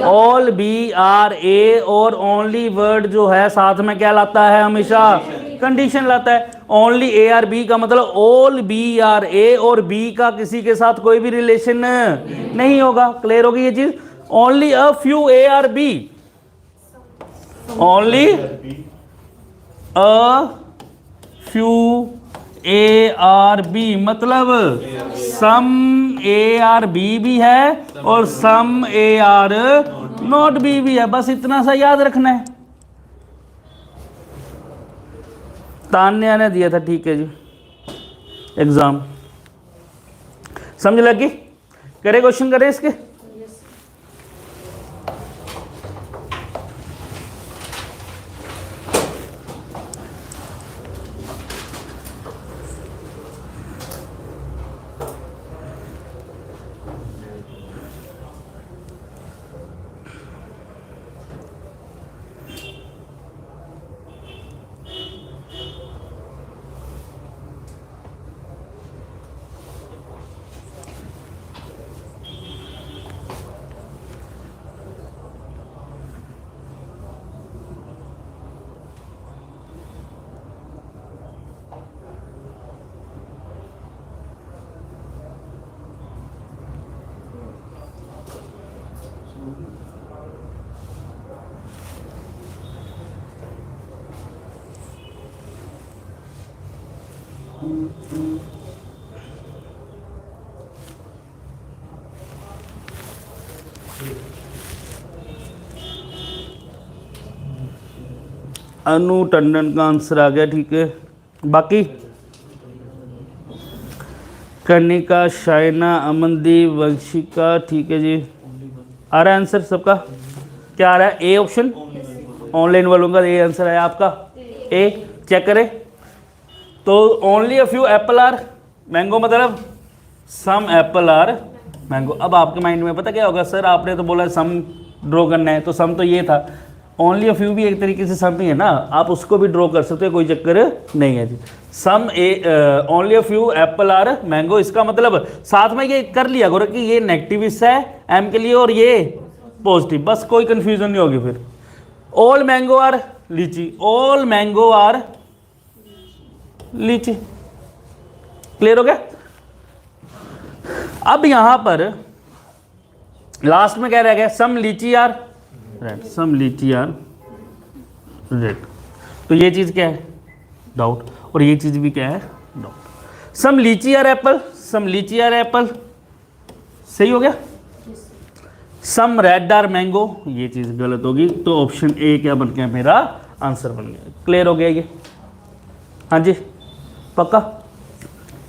ऑल BRA, और ओनली वर्ड जो है साथ में क्या लाता है, हमेशा कंडीशन लाता है। ओनली ARB का मतलब ऑल BRA, और B का किसी के साथ कोई भी रिलेशन नहीं होगा। क्लियर होगी ये चीज? Only a few ARB, only a few ARB मतलब सम ARB भी है और सम AR नॉट B भी है। बस इतना सा याद रखना है। तान्या ने दिया था, ठीक है जी, एग्जाम। समझ लगी? करे क्वेश्चन करे इसके? अनु टंडन का आंसर आ गया, ठीक है। बाकी कनिका, शाइना, अमनदीप, वंशिका, ठीक है जी। आ रहा है आंसर सबका? क्या आ रहा है? A option. ऑनलाइन वालों का ए आंसर है आपका, ए। चेक करें तो only a few apple are mango मतलब सम एप्पल आर मैंगो। अब आपके माइंड में पता क्या होगा, सर आपने तो बोला सम ड्रॉ करना है, तो सम तो ये था। ओनली अ फ्यू भी एक तरीके से सम ही है ना, आप उसको भी ड्रॉ कर सकते हो, कोई चक्कर नहीं है जी। Some only a few apple are mango, इसका मतलब साथ में ये कर लिया करो कि ये नेगेटिव हिस्सा है एम के लिए और ये पॉजिटिव, बस कोई कंफ्यूजन नहीं होगी फिर। ऑल मैंगो आर लीची, ऑल मैंगो आर लीची। क्लियर हो गया? अब यहां पर लास्ट में क्या रह गया, सम लीची आर रेड, सम लीची आर रेड। तो ये चीज क्या है, डाउट, और ये चीज भी क्या है, डाउट। सम लीची आर एप्पल, सम लीची आर एप्पल, सही हो गया। सम रेड आर मैंगो, ये चीज गलत होगी, तो ऑप्शन ए क्या बन गया मेरा, आंसर बन गया। क्लियर हो गया ये? हाँ जी, पक्का?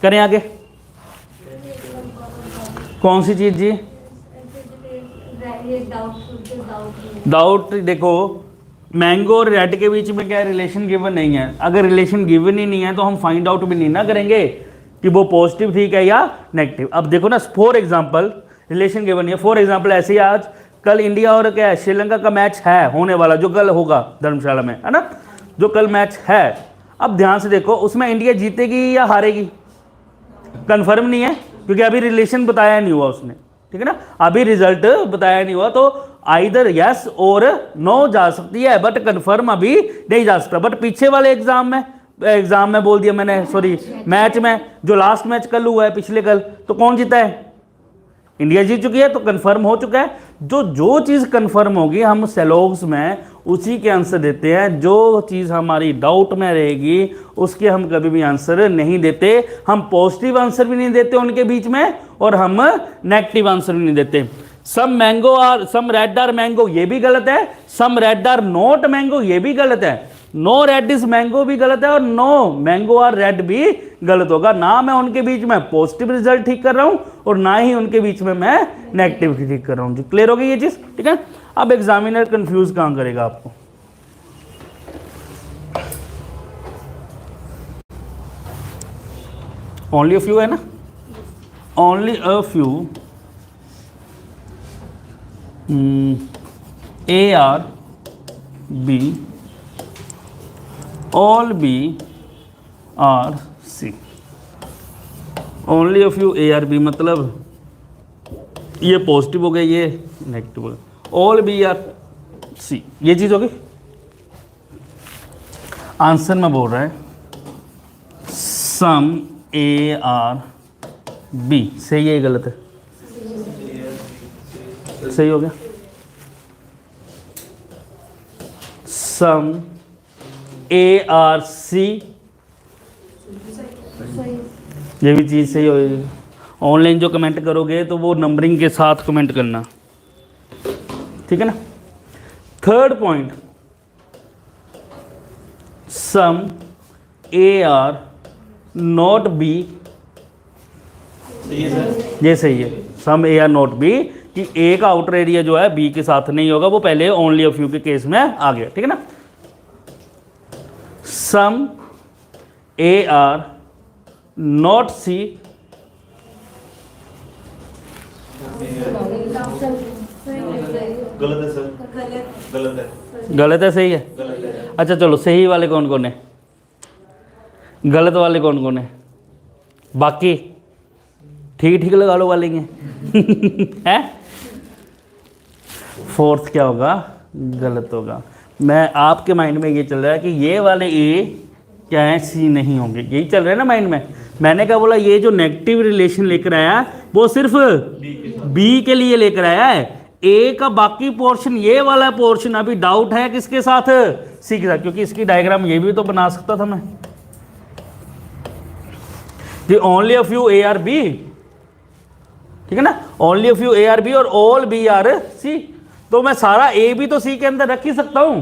करें आगे? कौन सी चीज़ जी? डाउट। देखो, मैंगो और रेड के बीच में क्या रिलेशन गिवन नहीं है। अगर रिलेशन गिवन ही नहीं है तो हम फाइंड आउट भी नहीं ना करेंगे कि वो पॉजिटिव ठीक है या नेगेटिव। अब देखो ना, फॉर एग्जांपल रिलेशन गिवन है। फॉर एग्जांपल ऐसे ही आज कल इंडिया और क्या है, श्रीलंका का मैच है होने वाला, जो कल होगा धर्मशाला में, है ना, जो कल मैच है। अब ध्यान से देखो, उसमें इंडिया जीतेगी या हारेगी? कंफर्म नहीं है, क्योंकि अभी रिलेशन बताया नहीं हुआ उसने, ठीक है ना, अभी रिजल्ट बताया नहीं हुआ। तो आइदर यस और नो जा सकती है, बट कंफर्म अभी नहीं जा सकता। बट पीछे वाले एग्जाम में बोल दिया मैंने, सॉरी मैच में, जो लास्ट मैच कल हुआ है पिछले कल, तो कौन जीता है? इंडिया जीत चुकी है, तो कंफर्म हो चुका है। जो चीज़ कंफर्म होगी हम सेलोग्स में उसी के आंसर देते हैं। जो चीज़ हमारी डाउट में रहेगी उसके हम कभी भी आंसर नहीं देते। हम पॉजिटिव आंसर भी नहीं देते उनके बीच में, और हम नेगेटिव आंसर भी नहीं देते। सम रेड आर मैंगो, ये भी गलत है। Some red are not mango, ये भी गलत है। नो रेड इज मैंगो भी गलत है, और नो मैंगो आर रेड भी गलत होगा। ना मैं उनके बीच में पॉजिटिव रिजल्ट ठीक कर रहा हूं, और ना ही उनके बीच में मैं नेगेटिव ठीक कर रहा हूं। जी, क्लियर हो गई ये चीज? ठीक है। अब एग्जामिनर कंफ्यूज कहां करेगा आपको? ओनली अ फ्यू है ना, only a few. A are B, all B are C. Only a few A are B मतलब ये पॉजिटिव हो गया, ये नेगेटिव हो गया। ऑल बी आर सी, ये चीज होगी। आंसर में बोल रहा है सम ए आर बी, सही है गलत है? सही हो गया। सम ए आर सी, ये भी चीज़ सही होगी। ऑनलाइन जो कमेंट करोगे तो वो नंबरिंग के साथ कमेंट करना, ठीक है ना। Third point, some A are not B, ये सही है। Some A are not B, कि ए का आउटर एरिया जो है बी के साथ नहीं होगा, वो पहले ओनली अ फ्यू के केस में आ गया, ठीक है ना। सम ए आर नॉट सी, गलत है सर, गलत है, गलत है सही है? गलत है। अच्छा चलो, सही वाले कौन कौन है, गलत वाले कौन कौन है? बाकी ठीक ठीक लगा लो वाले हैं। फोर्थ क्या होगा? गलत होगा। मैं आपके माइंड में ये चल रहा है कि ये वाले ए क्या है, सी नहीं होंगे, यही चल रहा है ना माइंड में। मैंने क्या बोला, ये जो नेगेटिव रिलेशन लेकर आया वो सिर्फ बी के लिए लेकर आया है। ए का बाकी पोर्शन, ये वाला पोर्शन अभी डाउट है किसके साथ? सी के साथ, क्योंकि इसकी डायग्राम ये भी तो बना सकता था मैं, कि only a few A are B, ठीक है ना, only a few A are B और ऑल बी आर सी। तो मैं सारा ए भी तो सी के अंदर रख ही सकता हूं,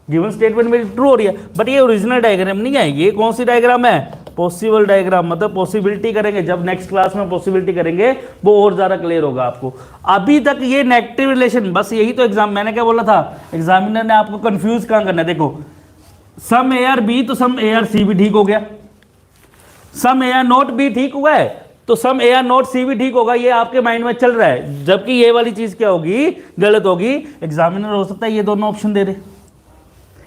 गिवन स्टेटमेंट मेरी ट्रू हो रही है। बट ये ओरिजिनल डायग्राम नहीं है। ये कौन सी डायग्राम है? पॉसिबल डायग्राम, मतलब पॉसिबिलिटी करेंगे। जब नेक्स्ट क्लास में पॉसिबिलिटी करेंगे वो और ज़्यादा क्लियर होगा आपको। अभी तक ये नेगेटिव रिलेशन, बस यही तो एग्जाम, मैंने क्या बोला था, एग्जामिनर ने आपको कंफ्यूज कहाँ करना है। देखो, सम ए आर बी तो सम ए आर सी भी ठीक हो गया, सम ए आर नॉट बी ठीक हुआ है, तो सम ए आर नॉट सी भी ठीक होगा। ये आपके माइंड में चल रहा है, जबकि ये वाली चीज क्या होगी? गलत होगी। एग्जामिनर हो सकता है ये दोनों ऑप्शन दे दे,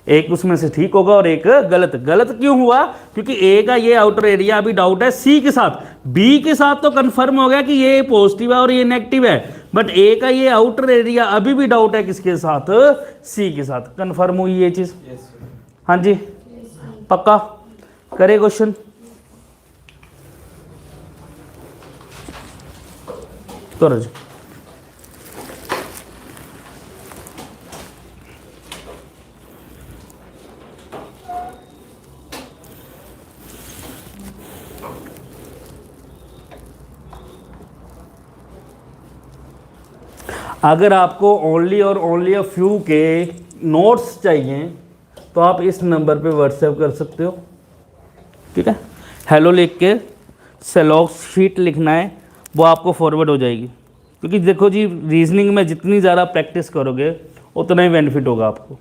एक उसमें से ठीक होगा और एक गलत। गलत क्यों हुआ? क्योंकि ए का ये आउटर एरिया अभी डाउट है सी के साथ, बी के साथ तो कंफर्म हो गया कि ये पॉजिटिव है और ये नेगेटिव है, बट ए का ये आउटर एरिया अभी भी डाउट है किसके साथ? सी के साथ। कंफर्म हुई ये चीज? हाँ जी, पक्का? करे क्वेश्चन? करो जी। अगर आपको ओनली और ओनली अ फ्यू के नोट्स चाहिए तो आप इस नंबर पे व्हाट्सएप कर सकते हो, ठीक है। हेलो लिख के सेलॉक्स शीट लिखना है, वो आपको फॉरवर्ड हो जाएगी। क्योंकि देखो जी, रीजनिंग में जितनी ज़्यादा प्रैक्टिस करोगे उतना ही बेनिफिट होगा आपको।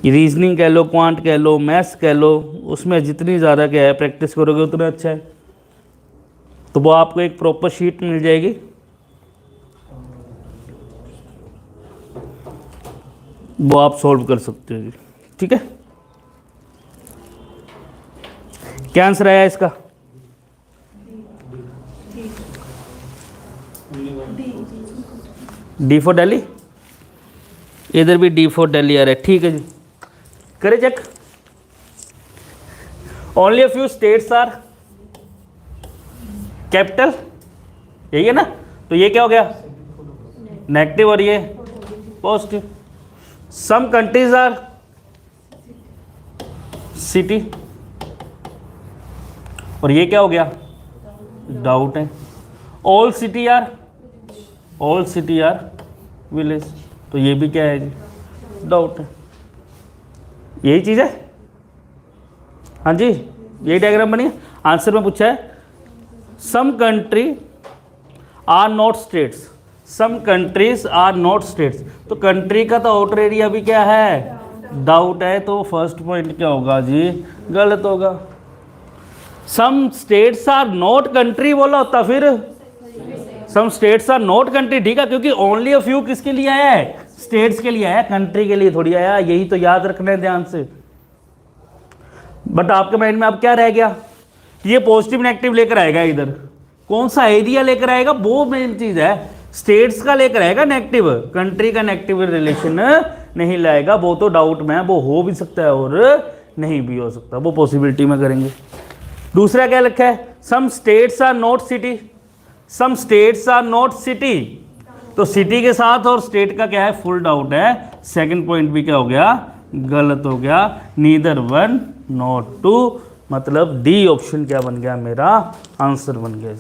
रीजनिंग कह लो, क्वांट कह लो, मैथ्स कह लो, उसमें जितनी ज़्यादा क्या है प्रैक्टिस करोगे उतना अच्छा है। तो वो आपको एक प्रॉपर शीट मिल जाएगी, वो आप सॉल्व कर सकते हो, ठीक है। क्या आंसर आया इसका? डी फॉर दिल्ली, इधर भी डी फॉर दिल्ली आ रहा है, ठीक है जी। करे check. Only a few states are capital, यही है ना, तो ये क्या हो गया नेगेटिव और ये positive. Some countries are city, और ये क्या हो गया डाउट है। ऑल सिटी आर विलेज, तो ये भी क्या है जी डाउट है। यही चीज़ है, हाँ जी, यही डायग्राम बनी है। आंसर में पूछा है some country are not states, some countries are not states, तो कंट्री का तो आउटर एरिया भी क्या है डाउट है, तो फर्स्ट पॉइंट क्या होगा जी गलत होगा। Some states are not country बोला होता फिर some states are not country, ठीक है, क्योंकि ओनली अ फ्यू किसके लिए आया है स्टेट्स के लिए आया, कंट्री के लिए थोड़ी आया, यही तो याद रखना है ध्यान से। बट आपके माइंड में अब क्या रह गया, ये पॉजिटिव नेगेटिव लेकर आएगा, इधर कौन सा एरिया लेकर आएगा वो मेन चीज है। स्टेट्स का लेकर आएगा नेगेटिव, कंट्री का नेगेटिव रिलेशन नहीं लाएगा, वो तो डाउट में है, वो हो भी सकता है और नहीं भी हो सकता, वो पॉसिबिलिटी में करेंगे। दूसरा क्या लिखा है some states are not city, some states are not city, तो सिटी के साथ और स्टेट का क्या है फुल डाउट है। सेकंड पॉइंट भी क्या हो गया गलत हो गया, नीदर वन नॉट टू, मतलब डी ऑप्शन क्या बन गया मेरा आंसर बन गया।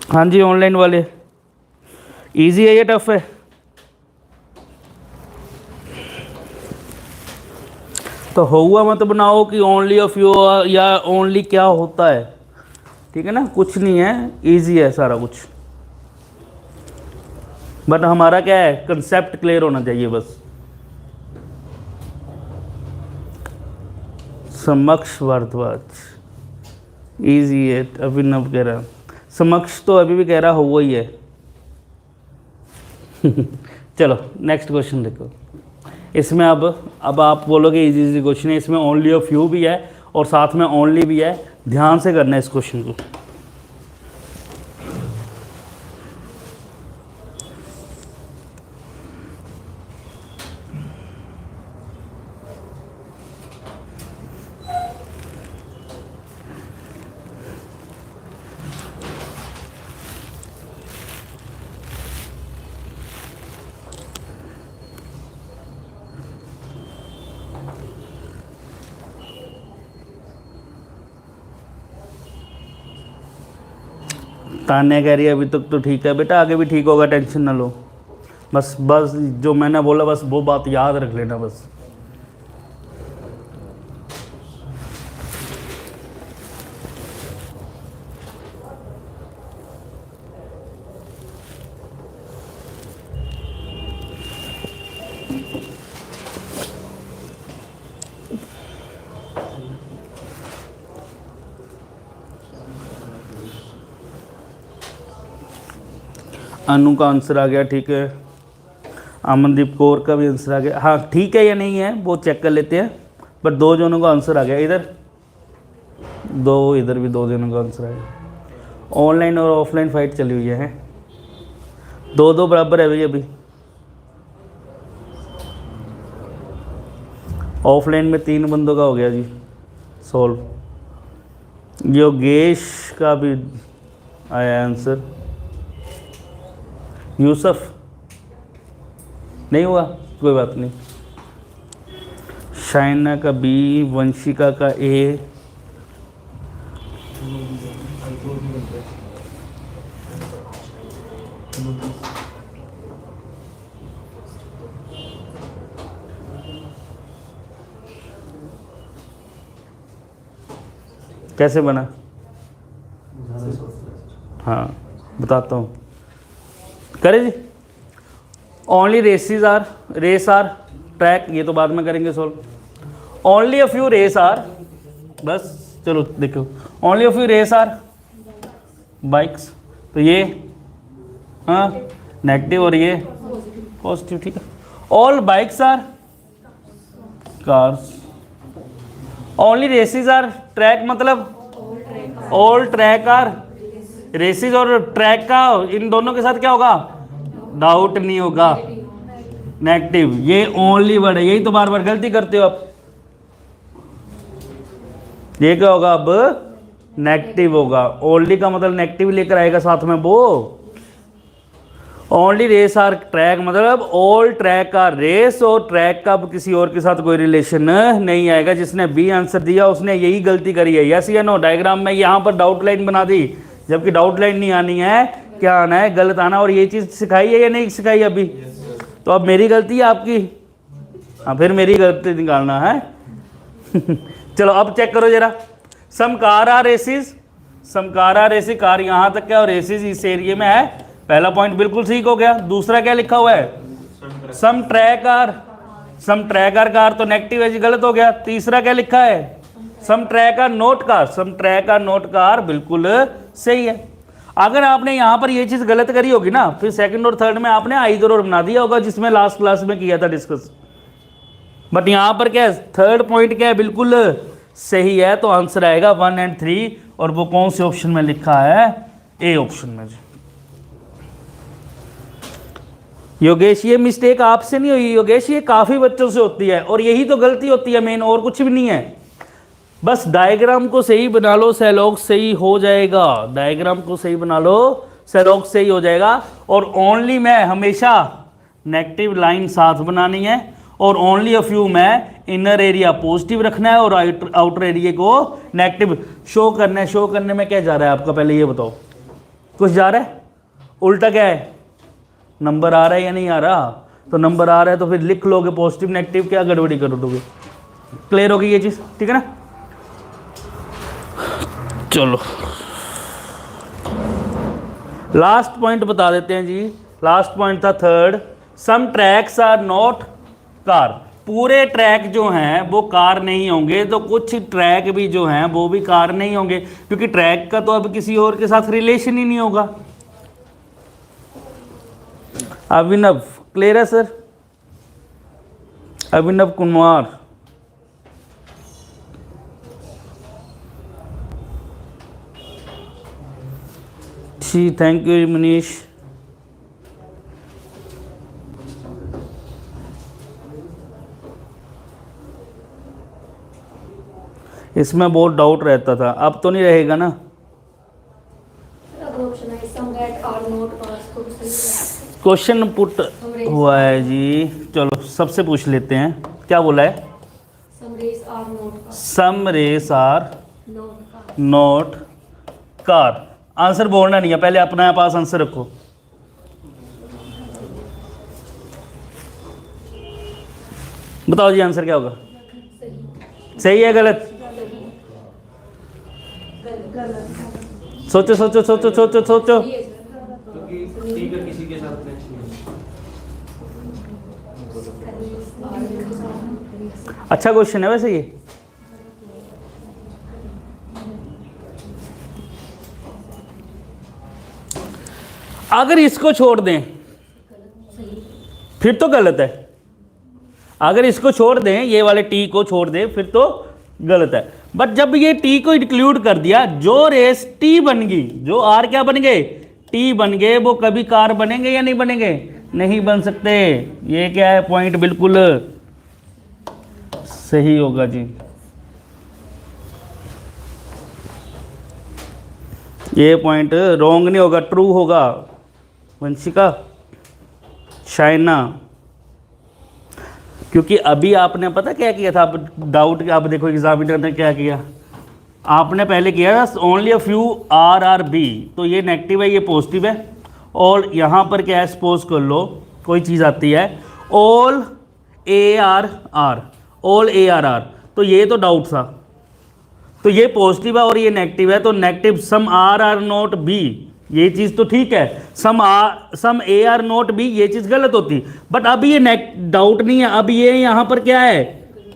हाँ जी, ऑनलाइन वाले इजी है या टफ है? तो हुआ मत बनाओ कि ओनली ऑफ यू या ओनली क्या होता है, ठीक है ना, कुछ नहीं है, इजी है सारा कुछ। बट हमारा क्या है कंसेप्ट क्लियर होना चाहिए बस। समक्ष भारद्वाज इजी है, अभिनव कह रहा, समक्ष तो अभी भी कह रहा हुआ ही है। चलो नेक्स्ट क्वेश्चन देखो, इसमें अब आप बोलोगे इजी इजी क्वेश्चन है, इसमें ओनली ऑफ यू भी है और साथ में ओनली भी है, ध्यान से करना है इस क्वेश्चन को। तान्या कह रही है अभी तक तो ठीक है बेटा, आगे भी ठीक होगा, टेंशन ना लो, बस बस जो मैंने बोला बस वो बात याद रख लेना बस। अनु का आंसर आ गया, ठीक है। अमनदीप कौर का भी आंसर आ गया, हाँ ठीक है या नहीं है वो चेक कर लेते हैं। बट दो जनों का आंसर आ गया, इधर दो, इधर भी दो जनों का आंसर आ गया। ऑनलाइन और ऑफलाइन फाइट चली हुई है, दो दो बराबर है भाई अभी। ऑफलाइन में 3 बंदों का हो गया जी सॉल्व। योगेश का भी आया आंसर, यूसुफ नहीं हुआ, कोई बात नहीं। शाइना का बी, वंशिका का ए, कैसे बना? हाँ बताता हूँ, करे जी। ओनली रेस आर ट्रैक, ये तो बाद में करेंगे solve. Only a few race are, बस चलो देखो, only a few race are bikes, तो ये हाँ नेगेटिव और ये पॉजिटिव, ठीक है। All bikes are cars, only races are track, मतलब ऑल ट्रैक आर रेसिस, और ट्रैक का इन दोनों के साथ क्या होगा? डाउट नहीं होगा, नेगेटिव। ये ओनली वर्ड है, यही तो बार बार गलती करते हो आप। ये क्या होगा अब? नेगेटिव होगा। ओनली का मतलब नेगेटिव लेकर आएगा साथ में वो। ओनली रेस आर ट्रैक मतलब ऑल ट्रैक का रेस, और ट्रैक का किसी और के साथ कोई रिलेशन नहीं आएगा। जिसने बी आंसर दिया उसने यही गलती करी है, यस या नो। डायग्राम में यहाँ पर डाउट लाइन बना दी, जबकि डाउट लाइन नहीं आनी है, क्या आना है? गलत आना। और ये चीज़ सिखाई है या नहीं सिखाई अभी? तो अब मेरी गलती है आपकी? हाँ, फिर मेरी गलती निकालना है। चलो अब चेक करो जरा। Some car are races, some car are races, car यहाँ तक क्या और रेसिस इस एरिया में है। पहला पॉइंट बिल्कुल ठीक हो गया। दूसरा क्या लिखा हुआ है? Some track are, some track are car तो नेगेटिव है जी, गलत हो गया। तीसरा क्या लिखा है? Some track are not car, some track are not car बिल्कुल सही है। अगर आपने यहाँ पर ये चीज़ गलत करी होगी ना, फिर सेकंड और थर्ड में आपने आई जरूर बना दिया होगा, जिसमें लास्ट क्लास में किया था डिस्कस। बट यहाँ पर क्या है? थर्ड पॉइंट क्या है? बिल्कुल सही है। तो आंसर आएगा 1 और 3, और वो कौन से ऑप्शन में लिखा है? ए ऑप्शन में जी। योगेश ये मिस्टेक आपसे नहीं हुई योगेश, ये काफ़ी बच्चों से होती है, और यही तो गलती होती है मेन, और कुछ भी नहीं है। बस डायग्राम को सही बना लो, सेलॉग सही हो जाएगा। डायग्राम को सही बना लो, सेलॉग सही हो जाएगा। और ओनली में हमेशा नेगेटिव लाइन साथ बनानी है, और ओनली अ फ्यू में इनर एरिया पॉजिटिव रखना है, और आउटर एरिया को नेगेटिव शो करना है। शो करने में क्या जा रहा है आपका, पहले ये बताओ? कुछ जा रहा है? उल्टा क्या है? नंबर आ रहा है या नहीं आ रहा? तो नंबर आ रहा है तो फिर लिख लोगे पॉजिटिव नेगेटिव, क्या गड़बड़ी कर दोगे? क्लियर होगी ये चीज़, ठीक है ना? चलो लास्ट पॉइंट बता देते हैं जी। लास्ट पॉइंट था third, some tracks are not car. पूरे ट्रैक जो हैं वो कार नहीं होंगे, तो कुछ ट्रैक भी जो हैं वो भी कार नहीं होंगे, क्योंकि ट्रैक का तो अब किसी और के साथ रिलेशन ही नहीं होगा। अभिनव क्लियर है sir? Abhinav Kumar, ji thank you Manish. इसमें बहुत डाउट रहता था, अब तो नहीं रहेगा ना? क्वेश्चन पुट हुआ है जी। चलो सबसे पूछ लेते हैं, क्या बोला है? Some race are not car. Answer बोलना नहीं है, पहले अपना पास आंसर रखो। बताओ जी आंसर क्या होगा? सही है गलत? सोचो सोचो सोचो सोचो सोचो। किसी के साथ नहीं। अच्छा क्वेश्चन है वैसे ये। अगर इसको छोड़ दें फिर तो गलत है। अगर इसको छोड़ दें, ये वाले टी को छोड़ दें, फिर तो गलत है। बट जब ये टी को इंक्लूड कर दिया, जो रेस टी बन गई, जो आर क्या बन गए? टी बन गए, वो कभी कार बनेंगे या नहीं बनेंगे? नहीं बन सकते। ये क्या है? पॉइंट बिल्कुल सही होगा जी। ये पॉइंट रॉन्ग नहीं होगा, ट्रू होगा। वंशिका, शाइना, क्योंकि अभी आपने पता क्या किया था? आप डाउट, आप देखो एग्जामिनर ने क्या किया। आपने पहले किया था only a few are are B, तो ये नेगेटिव है ये पॉजिटिव है, और यहाँ पर क्या है, सपोज कर लो कोई चीज़ आती है ऑल ARR, ऑल ARR, तो ये तो डाउट था, तो ये पॉजिटिव है और ये नेगेटिव है, तो negative some are not B, ये चीज़ तो ठीक है, सम AR नॉट बी, ये चीज़ गलत होती, बट अभी ये डाउट नहीं है, अब ये यहाँ पर क्या है,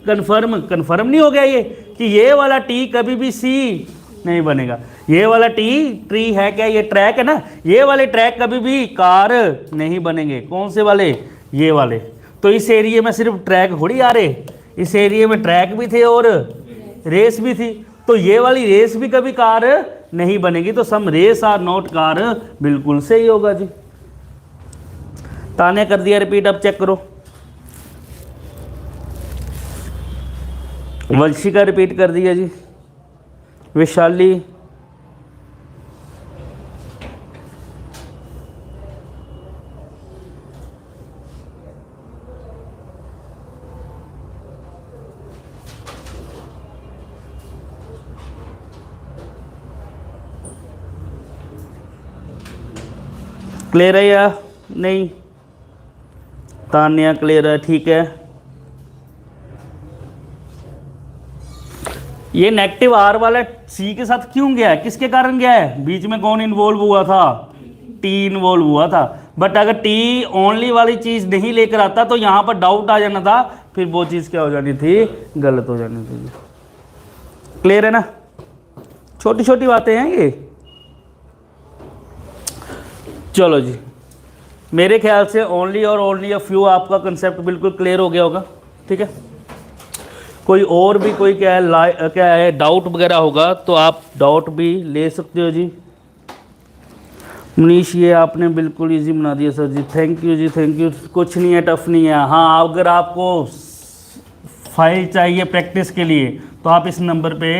कन्फर्म नहीं हो गया ये कि ये वाला टी कभी भी सी नहीं बनेगा, ये वाला ट्री है क्या, ये ट्रैक है ना, ये वाले ट्रैक कभी भी कार नहीं बनेंगे। कौन से वाले, ये वाले। तो इस एरिया में सिर्फ ट्रैक थोड़ी आ रहे, इस एरिया में ट्रैक भी थे और रेस भी थी, तो ये वाली रेस भी कभी कार नहीं बनेगी, तो सम रेस आर नॉट कार बिल्कुल सही होगा जी। ताने कर दिया रिपीट, अब चेक करो। वंशिका रिपीट कर दिया जी, विशाली, क्लियर है या नहीं? तान्या क्लियर है, ठीक है। ये नेगेटिव आर वाला सी के साथ क्यों गया है, किसके कारण गया है, बीच में कौन इन्वॉल्व हुआ था, टी इन्वॉल्व हुआ था, बट अगर टी ओनली वाली चीज़ नहीं लेकर आता तो यहाँ पर डाउट आ जाना था, फिर वो चीज़ क्या हो जानी थी, गलत हो जानी थी। क्लियर है ना? छोटी छोटी बातें हैं ये। चलो जी, मेरे ख्याल से ओनली और ओनली अ फ्यू आपका कंसेप्ट बिल्कुल क्लियर हो गया होगा, ठीक है। कोई और भी कोई क्या है डाउट वगैरह होगा तो आप डाउट भी ले सकते हो जी। मनीष, ये आपने बिल्कुल इजी बना दिया sir ji, thank you ji, thank you. कुछ नहीं है, टफ नहीं है। हाँ, अगर आपको फाइल चाहिए प्रैक्टिस के लिए तो आप इस नंबर पे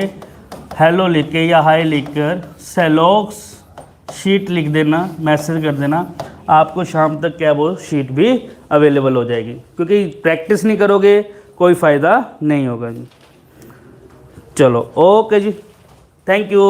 हेलो लिख के या हाय लिख कर सेलोक्स शीट लिख देना, मैसेज कर देना, आपको शाम तक क्या वो शीट भी अवेलेबल हो जाएगी, क्योंकि प्रैक्टिस नहीं करोगे कोई फ़ायदा नहीं होगा जी। चलो ओके जी, थैंक यू।